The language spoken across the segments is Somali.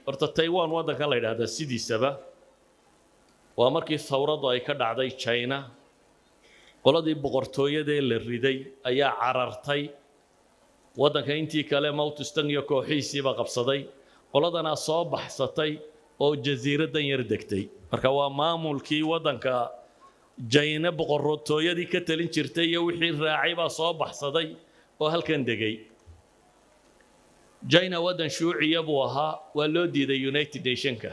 horta Taiwan waddanka la yidhaahdaa sidiisaba waa markii thawradu ay ka dhacday China qoladii boqortooyada ee la riday ayaa carartay waddanka intii kale Mautistan iyo kooxiisiiba qabsaday qoladana soo baxsatay oo jasiiradan yar degtay marka waa maamulkii waddanka China boqortooyadii ka talin jirtay iyo wixii raacay baa soo baxsaday oo halkan degay China waddan shuuciya buu ahaa waa loo diiday United Nationska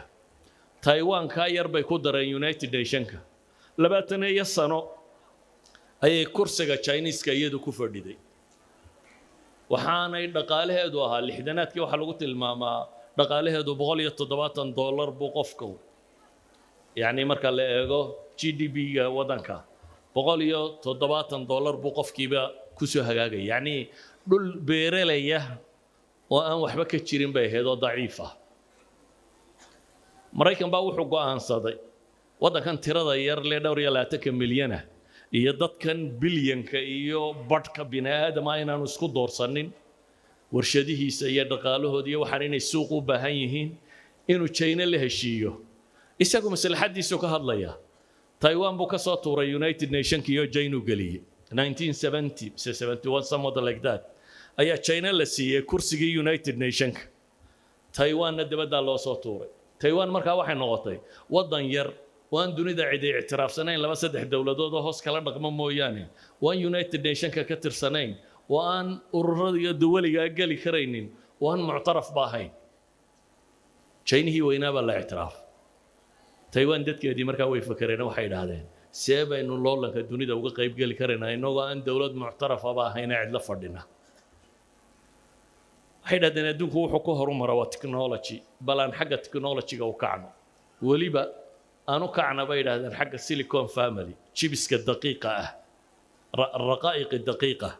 Taiwan ka yar bay ku dareen United Nationska 20 sano ayay kursiga Chinese-ka iyadu ku fadhiday waxaanay dhaqaalaheedu ahaa lixdanaadkii waxa lagu tilmaamaa dhaqaalaheedu $170 buu qofku yani marka la eego GDP-ga waddanka $170 buu qofkiiba ku soo hagaagay yani dhul beeralaya oo aan waxba ka jirin bay ahayd oo daciif ah Maraykan baa wuxuu go'aansaday waddankan tirada yar lee 220 milyan ah iyo dadkan bilyanka iyo badhka bini'aadama inaanu isku doorsanin warshadihiisa iyo dhaqaalahooda iyo waxaan inay suuq u baahan yihiin inuu China la heshiiyo isagu maslaxadiisu ka hadlaya Taiwan buu ka soo tuuray United Nations iyo China u galiyay 1970 71 something like that ayaa China la siiyay kursigii United Nations Taiwan dibadda loo soo tuuray Taiwan markaa waxay noqotay waddan yar waan dunida cid ay ictiraafsanayn laba saddex dawladood oo hoos kala dhaqmo mooyaane waan United Nationska ka tirsanayn waan ururada iyo dawliga gali karaynin waan muctaraf baahayn China wayna baa la ictiraaf Taiwan dadkeedii markaa way fakareen waxay yiraahdeen seebaynu loolanka dunida uga qayb gali karaynaa inagoo aan dawlad muctaraf ahayn cid la fadhina waxay yiraahdeen adduunku wuxuu ku horumara waa technology balan xagga technology-ga u kacno waliba aanu kacna bay yiraahdeen xagga Silicon Family chips-ka daqiiqa ah raqaa'iq daqiiqa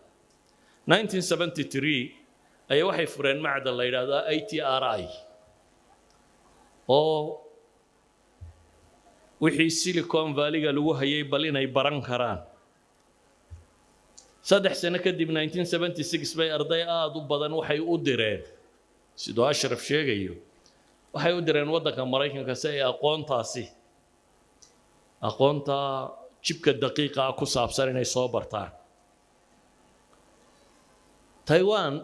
1973 ay waxay fureen macdal la yiraahdo ITRI oo wixii Silicon Valley-ga lagu hayay bal inay baran karaan 3 sano kadib 1976 bay arday aad u badan waxay u direen sidoo Ashraf sheegayo waxay u direen waddanka Maraykanka si ay aqoonta chipka daqiiqa ku saabsan inay soo bartaan Taiwan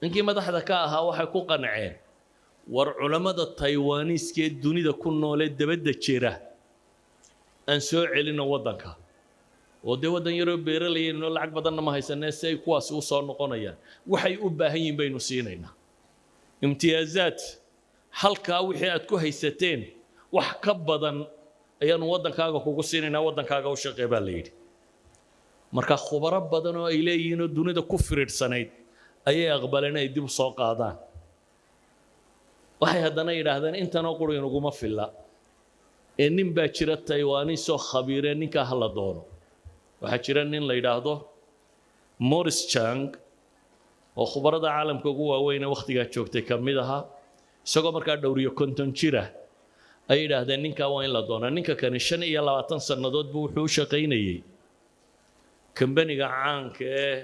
inkii madaxda ka ahaa waxay ku qanceen war culimada Taiwanese ee dunida ku nool ee dabadda jira aan soo celino waddanka oo de waddan yar oo beeralay inoo lacag badan ma haysanay si ay kuwaas u soo noqonayaan waxay u baahan yihiin baynu siinaynaa imtiyaazaad halka wixii aad ku haysateen wax ka badan ayaanu waddankaaga kugu siinaynaa waddankaaga u shaqeey baa la yidhi marka khubaro badan oo ay leeyihiin oo dunida ku fiirsanayd ayay aqbaleen ay dib u soo qaadaan waxay haddana yidhaahdeen intanoo quri inaguma filla ee nin baa jira Taiwanese oo khabiire ninka hala doono waxaa jira nin la yidhaahdo Morris Chang oo khubarada caalamka ugu waaweyn ee waqtigaa joogtay ka mid ahaa isagoo markaa dhowriyo 50 jira ay yidhaahdeen ninka waa in la doonaa ninka kani 25 sannadood buu wuxuu u shaqaynayay kambaniga caanka ee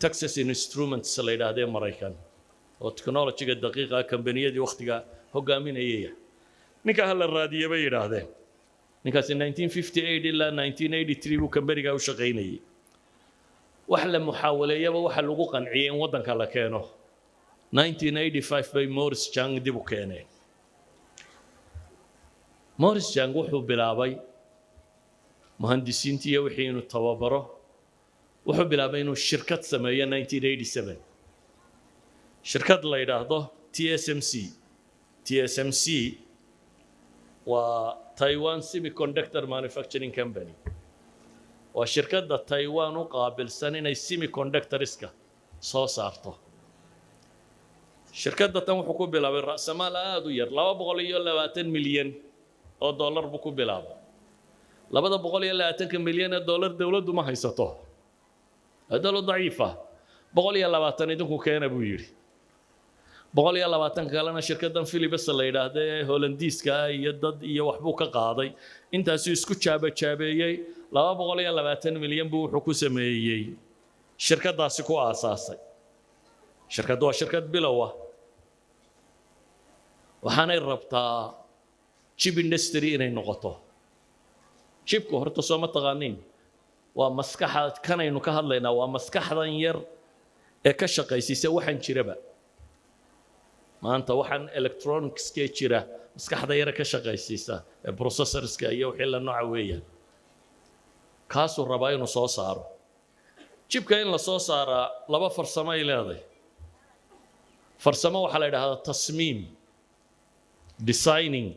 Texas Instruments la yidhaahdee Maraykan oo technology-ga daqiiqa kambaniyadii waqtiga hogaaminayay ninka hal raadiyay bay yiraahdeen ninkaas 1958 ilaa 1983 buu kambaniga u shaqaynayay wax la muxaawaleeyaba waxa lagu qanciyay in waddanka la keeno 1985 bay Morris Chang dib u keeneen Morris Chang wuxuu bilaabay muhandisiintii iyo wixii inuu tababaro wuxuu bilaabay inuu shirkad sameeyo 1987 shirkad la yiraahdo TSMC waa Taiwan Semiconductor Manufacturing Company waa shirkadda Taiwan u qaabilsan inay semiconductorska soo saarto shirkadda tan wuxuu ku bilaabay ra'samaal aad u yar $220 milyan oo dollar buu ku bilaabay $220 milyan oo dollar dawladdu ma haysato هذا ضعيفة بقول يلا باتني دكتور كأنا بيجري بقول يلا باتن كلنا شركة فيليبس اللي هذا هولنديس كا يدد يوحبوك قاضي أنت سيسكت شابة يي لا بقول يلا باتن مليون بو حكومة يي شركة داسكو أساسي شركة بلوة waxaanay rabtaa chip industry inay noqoto chipku horta soo ma taqaaniin waa maskaxda kanaynu ka hadlaynaa waa maskaxdan yar ee ka shaqaysiisa waxaan jiraba maanta waxaan electronicska jira maskaxda yar ka shaqaysiisa ee processorska iyo wixii la nooca weeyaan kaasuu rabaa inuu soo saaro chipka in la soo saaraa laba farsamo ay leedahay farsamo waxaa la yidhaahdaa tasmiim designing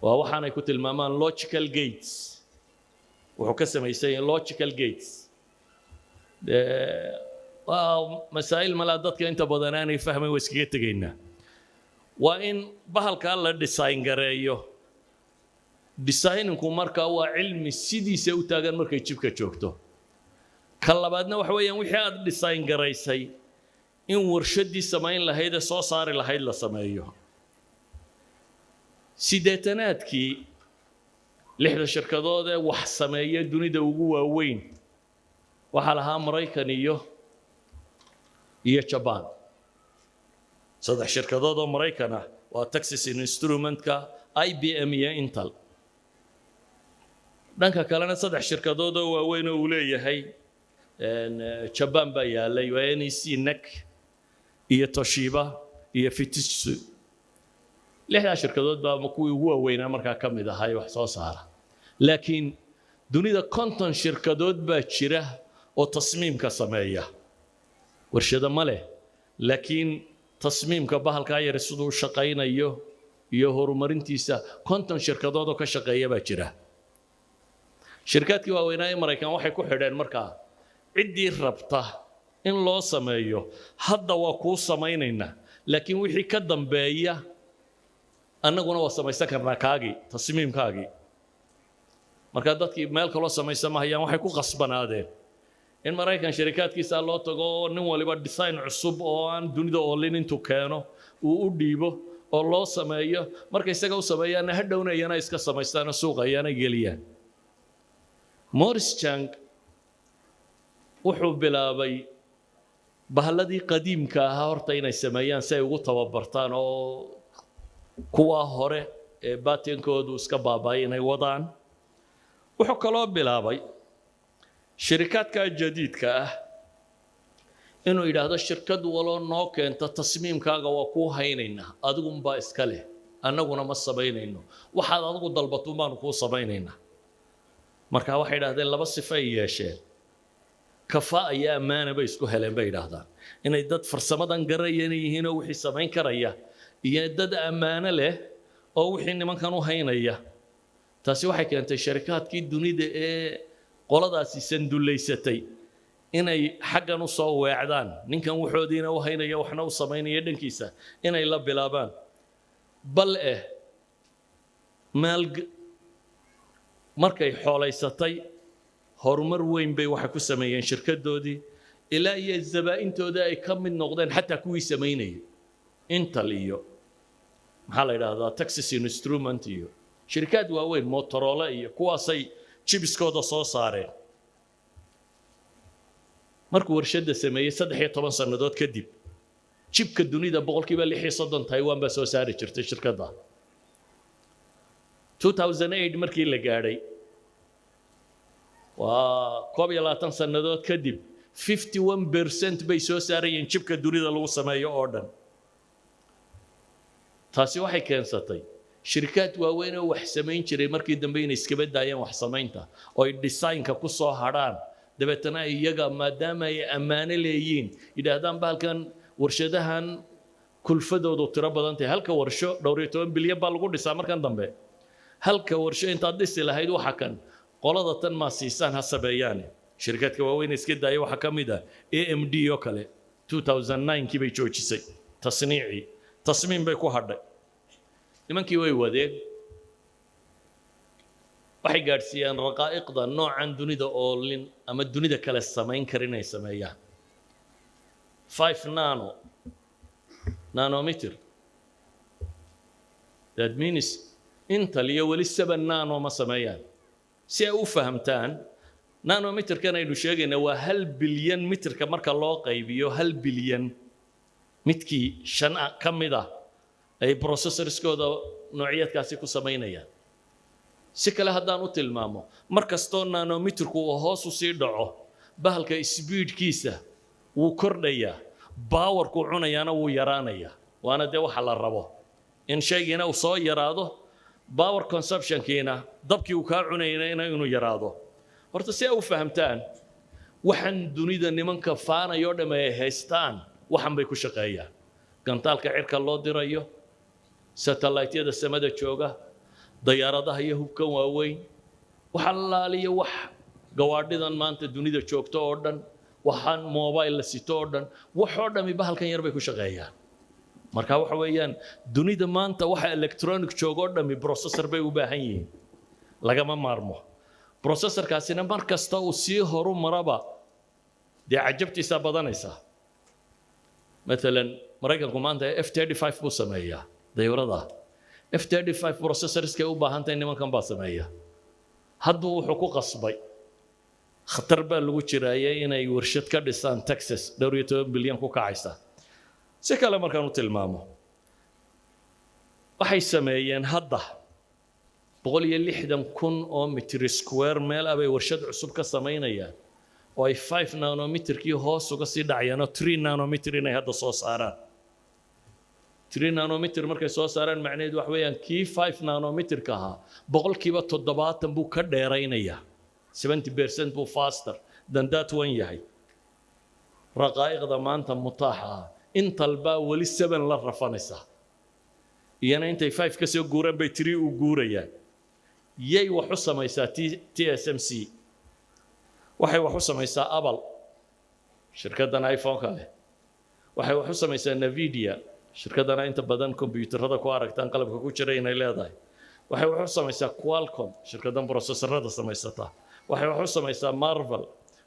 waa waxaanay ku tilmaamaan logical gates wuxuu ka samaysan yahay logical gates waa masaa'il malaa dadka inta badan aanay fahmayn waa iskaga tegaynaa waa in bahalkaa la design gareeyo designinku markaa waa cilmi sidiisa u taagan markay jibka joogto ka labaadna waxa weeyaan wixii aad design garaysay in warshadii samayn lahayd ee soo saari lahayd la sameeyo sideetanaadkii lixda shirkadood ee wax sameeya dunida ugu waaweyn waxaa lahaa Maraykan iyo Japan saddex shirkadood oo Maraykan ah waa Texas Instrumentka IBM iyo Intel dhanka kalena saddex shirkadood oo waaweyn oo uu leeyahay Japan baa yaalay waa NEC NEC iyo Toshiba iyo Fujitsu lixda shirkadood baa kuwii ugu waaweynaa markaa ka mid ahay wax soo saara laakiin dunida konton shirkadood baa jira oo tasmiimka sameeya warshada ma leh laakiin tasmiimka bahalka yar sidoo shaqaynayo iyo horumarintiisa konton shirkadood oo ka shaqeeya baa jira shirkadkii waaweynaa ee Maraykan waxay ku xidheen markaa ciddii rabta in loo sameeyo hadda waa kuu samaynaynaa laakiin wixii ka dambeeya annaguna waa samaysan karnaa kaagii tasmiimkaagii marka dadkii meel kale samaysan ma hayaan waxay ku qasbanaadeen in Maraykan shirkadkiisa loo tago nin waliba design cusub oo aan dunida oolin intuu keeno uu u dhiibo oo loo sameeyo markay isaga u sameeyaan hadhowna iyana iska samaystaan suuqa iyana geliyaan Morris Chang wuxuu bilaabay bahalladii qadiimka ahaa horta inay sameeyaan si ay ugu tababartaan oo kuwa hore ee baatinkoodu iska baabay inay wadaan wuxuu kaloo bilaabay shirkadka jadiidka ah inuu yiraahdo shirkad walo noo keenta tasmiimkaaga waa ku haynaynaa adigu baa iska leh annaguna ma sameynayno waxaad adigu dalbato baan ku sameeynaynaa marka waxay yiraahdeen laba sifo ay yeesheen kafaa iyo amaana bay isku heleen bay yiraahdaan inay dad farsamadan garayeen yihiin oo wixii sameyn karaya iyo dad amaana leh oo wixii nimankan u haynaya taasi waxay keentay shirkadkii dunida ee qoladaasi sanduleysatay inay xaggan u soo weecdaan ninkan wuxoodiina u haynaya waxna u sameynaya dhankiisa inay la bilaabaan bal maal markay xoolaysatay horumar weyn bay waxa ku sameeyeen shirkadoodii ilaa iyo zabaa'intooda ay ka mid noqdeen xataa kuwii sameynayay Intel iyo maxaa la yiraahdaa Texas Instrument iyo shirkad waaweyn Motorola iyo kuwaasay chipiskooda soo saareen markuu warshada sameeyay 13 sanadood kadib chipka dunida boqolkiiba 60 Taiwan baa soo saari jirtay shirkadda 2008 markii la gaadhay waa 12 sanadood kadib 51% bay soo saarayeen chipka dunida lagu sameeyo oo dhan taasi waxay keensatay shirkad waaweyn oo wax sameyn jiray markii dambe inay iska badaayeen wax sameynta oo ay designka ku soo haraan dabeetana iyaga maadaama ay amaane leeyihiin yiraahdaan baalkan warshadahan kulfadoodu tiro badan tahay halka warsho 12 bilyan baa lagu dhisaa markan dambe halka warsho inta dhisi lahayd waxa kan qolada tan ma siisan ha sabeeyaan shirkadka waaweyn iska daayay waxa kamid ah AMD oo kale 2009 kii bay joojisay tasniici tasmiim bay ku hadhay nimankii way wadeen waxay gaarsiiyeen raqaa'iqda noocan dunida oolin ama dunida kale sameyn karin ay sameeyaan 5 nanometer that means Intel iyo wali 7 nano ma sameeyaan si ay u fahamtaan nanometer kan aynu sheegayna waa 1 bilyan mitirka marka loo qaybiyo 1 bilyan midkii 5 kamid ah ay processorskooda noocyadkaasi ku samaynayaan si kale haddaan u tilmaamo mar kastoo nanometerku uu hoos u sii dhaco bahalka speedkiisa wuu kordhayaa powerku cunayaana wuu yaraanayaa waana dee waxa la rabo in shaygiina uu soo yaraado power consumptionkiina dabkii uu kaa cunayna inuu yaraado horta si ay u fahamtaan waxaan dunida nimanka faanayo dham ay haystaan waxan bay ku shaqeeyaan gantaalka cirka loo dirayo satellite-yada samada jooga dayaaradaha iyo hubkan waaweyn waxa laaliyo wax gawaadhidan maanta dunida joogto oo dhan waxaan mobile la sito oo dhan wax oo dhami bahalkan yar bay ku shaqeeyaan marka waxa weeyaan dunida maanta waxa electronic joogo oo dhami processor bay u baahan yihiin lagama maarmo processorkaasina mar kasta uu sii horu maraba dee cajabtiisa badanaysa مثلا maraykanku maanta F35 buu sameeyaa dayuurada F35 processorska u baahantay nimankan baa sameeya hadduu wuxuu ku qasbay khatar baa lagu jiraayay inay warshad ka dhisaan Texas 12 bilyan ku kacaysa si kale markaan u tilmaamo waxay sameeyeen hadda 160,000 oo mitir square meel abay warshad cusub ka sameynayaan oo ay 5 nanometerkii hoos uga sii dhacayaan oo 3 nanometer inay hadda soo saaraan 3 nanometer markay soo saaraan macnaheedu wax weeyaan kii 5 nanometerka ahaa boqolkiiba 70 buu ka dheeraynayaa 70% buu faster than that one yahay raqaa'iqda maanta mutaaxa intal baa wali 7 la rafanaysa iyana intay 5 ka soo guuraan bay 3 u guurayaan yay wax u samaysaa TSMC waxay wax u samaysaa Apple shirkaddan iPhone kale waxay wax u samaysaa Nvidia shirkaddan inta badan kombiyuutarada ku aragtaan qalabka ku jira inay leedahay waxay wax u samaysaa Qualcomm shirkaddan processorada samaysata waxay wax u samaysaa Marvell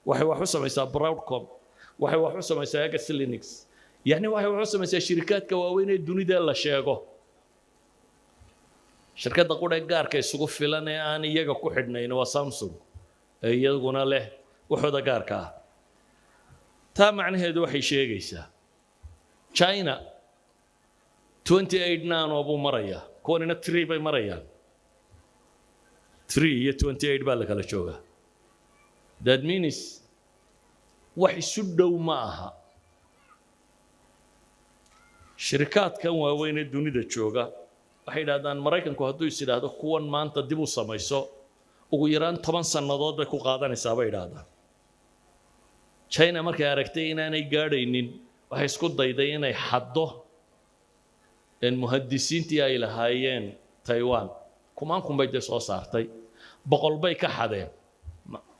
waxay wax u samaysaa Broadcom waxay wax u samaysaa Axis Linux yani waxay wax u samaysaa shirkadka waaweyn ee dunida la sheego shirkadda qura gaarka isugu filan ee aan iyaga ku xidhnayn waa Samsung ee iyaguna leh waxooda gaarka ah taa macnaheedu waxay sheegaysaa China 28 nano buu marayaa kuwanina 3 bay marayaan 3 iyo 28 baa la kala joogaa that means wax isu dhow ma aha shirkadkan waaweyn ee dunida jooga waxay yiraahdaan Maraykanku hadduu is yiraahdo kuwan maanta dib u samayso ugu yaraan 10 sanadood bay ku qaadanaysaa bay yiraahdaan China markay aragtay inaanay gaadhaynin waxay isku dayday inay xaddo in muhaddisiintii ay lahaayeen Taiwan kumaan bay soo saartay boqol bay ka xadeen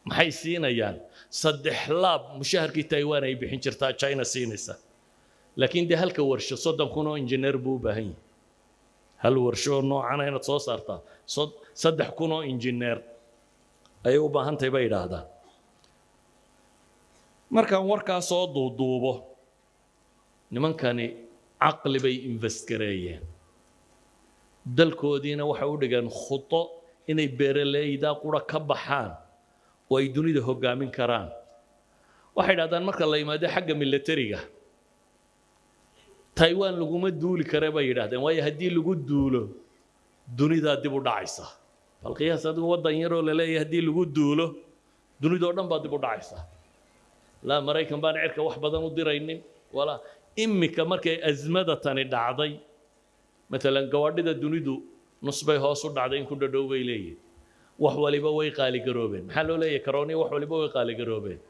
maxay siinayaan 3 laab mushaharkii Taiwan ay bixin jirtaa China siinaysa laakiin de halka warsho 30,000 oo injineer buu u baahan yahay hal warsho noocan inaad soo saartaa 3,000 oo injineer ay u baahan tahay bay yiraahdaan markaan warkaas soo duuduubo nimankani aqli bay invest gareeyeen dalkoodiina waxa u dhigan khuto inay beeraleyda qura ka baxaan oo ay dunida hogaamin karaan waxay yiraahdaan marka la yimaado xagga militariga Taiwan laguma duuli kare bay yiraahdeen waayo haddii lagu duulo dunida dib u dhacaysa bal qiyaas adigu wadan yar oo la leeyahay haddii lagu duulo dunida oo dhan baa dib u dhacaysa la Maraykan baan cirka wax badan u diraynin wala imika markay azmada tani dhacday مثلا gawaadhida dunidu nus bay hoos u dhacday in ku dhadhow bay leeyihiin wax waliba way qaali garoobeen maxaa loo leeyahay karooni wax waliba way qaali garoobeen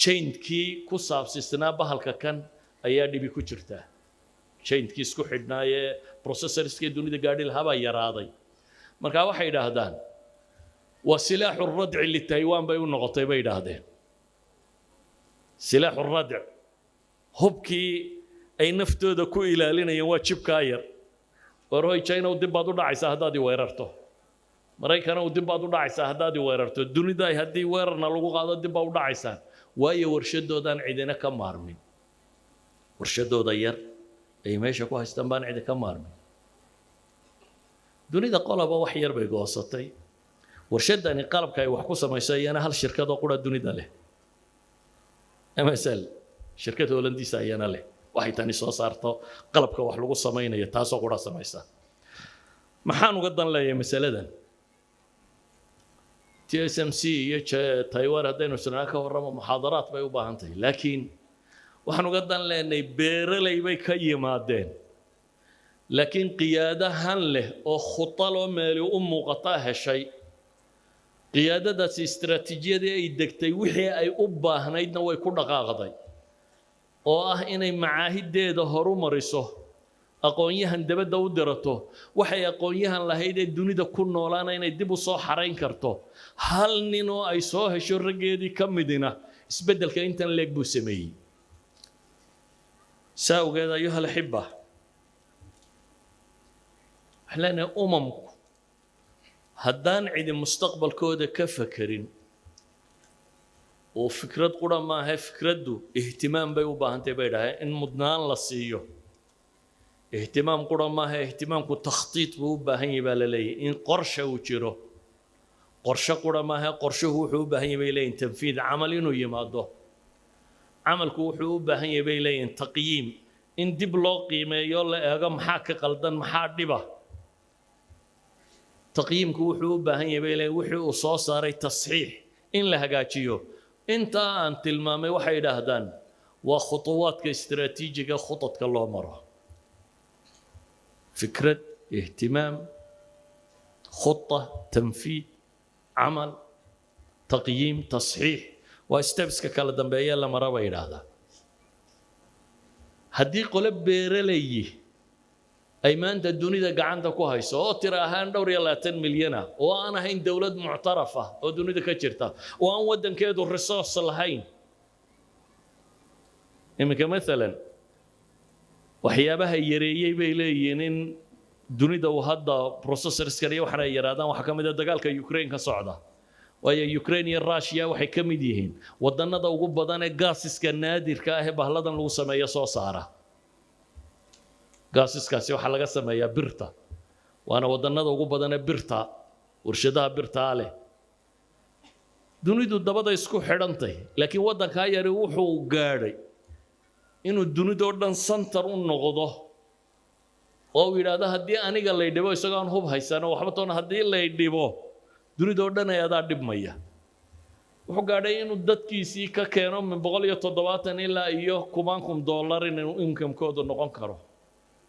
chainkii ku saabsisnaa bahalka kan ayaa dhibi ku jirta chainkii isku xidhnaaye processorskii dunida gaadhi lahaa baa yaraaday marka waxay yiraahdaan waa silaaxu radci li Taiwan bay u noqotay bay yiraahdeen silaaxu radci hubkii ay naftooda ku ilaalinayeen waa chipka yar warhoy China dib baad u dhacaysaa haddaad i weerarto Maraykan dib baad u dhacaysaa haddaad i weerarto dunida ay haddii weerarna lagu qaado dib baad u dhacaysaa waayo warshadoodan cidina ka maarmin warshadooda yar ay meesha ku haystaan baan cid ka maarmin dunida qolaba wax yar bay goosatay warshadani qalabka ay wax ku sameysay iyana hal shirkad oo qura dunida leh MSL shirkad Hollandiisa ayana leh waxay tani soo saarto qalabka wax lagu samaynayo taasoo qura samaysa maxaan uga dan leeyahay masaladan TSMC iyo Taiwan haddaynu isnaa ka warramo muxaadaraad bay u baahan tahay laakiin waxaan uga dan leenahay beeraley bay ka yimaadeen laakiin qiyaadahan leh oo khutalo meel u muuqata heshay qiyaadadaasi istiraatiijiyadii ay degtay wixii ay u baahnaydna way ku dhaqaaqday oo ah inay macaahideeda horumariso aqoonyahan dabadda u dirato waxay aqoonyahan lahayd ee dunida ku noolaana inay dib u soo xarayn karto hal nin oo ay soo hesho raggeedii ka midina isbeddelka intan leeg buu sameeyey saa ogeed ayuha alxiba waxaan leenahay umamku haddaan cidi mustaqbalkooda ka fakerin oo fikrad qura maaha fikraddu ihtimaam bay u baahantahay bay dhahay in mudnaan la siiyo ihtimaam qura maaha ihtimaamku takhtiit buu u baahan yahay baa la leeyahay in qorshe uu jiro qorshe qura maaha qorshuhu wuxuu u baahan yahay bay leeyihin tanfiid camal inuu yimaado camalku wuxuu u baahan yahay bay leeyihin taqyiim in dib loo qiimeeyo la eego maxaa ka qaldan maxaa dhiba taqyiimku wuxuu u baahan yahay bay leeyihin wixii uu soo saaray tasxiix in la hagaajiyo intaa aan tilmaamay waxay yidhaahdaan waa khutuwaadka istiraatiijiga khudadka loo maro fikrad ihtimaam khutta tanfiid camal taqyiim tasxiix waa stepska kala dambeeya la mara bay yidhaahdaa haddii qole beeraleyi ay maanta dunida gacanta ku hayso oo tira ahaan dhowr iyo 20 milyan ah oo aan ahayn dowlad muctaraf ah oo dunida ka jirta oo aan waddankeedu resource lahayn iminka maalan waxyaabaha yareeyey bay leeyihiin in dunida uu hadda processorskan iyo waxaan ay yaraadaan waxaa ka mid ah dagaalka Ukraine ka socda waayo Ukraine iyo Russia waxay ka mid yihiin wadannada ugu badan ee gaasiska naadirka ah ee bahladan lagu sameeyo soo saara gaasiskaasi waxaa laga sameeyaa birta waana wadannada ugu badan ee birta warshadaha birta leh dunidu dabada isku xidhantay laakiin waddanka yari wuxuu gaadhay inuu dunidoo dhan center u noqdo oo yiraahdo haddii aniga la dhibo isagoo aan hub haysano waxba toona haddii la dhibo dunidoo dhan ay adaa dhibmaya wuxuu gaadhay inuu dadkiisii ka keeno $170 ilaa iyo $10,000 inuu income-kooda noqon karo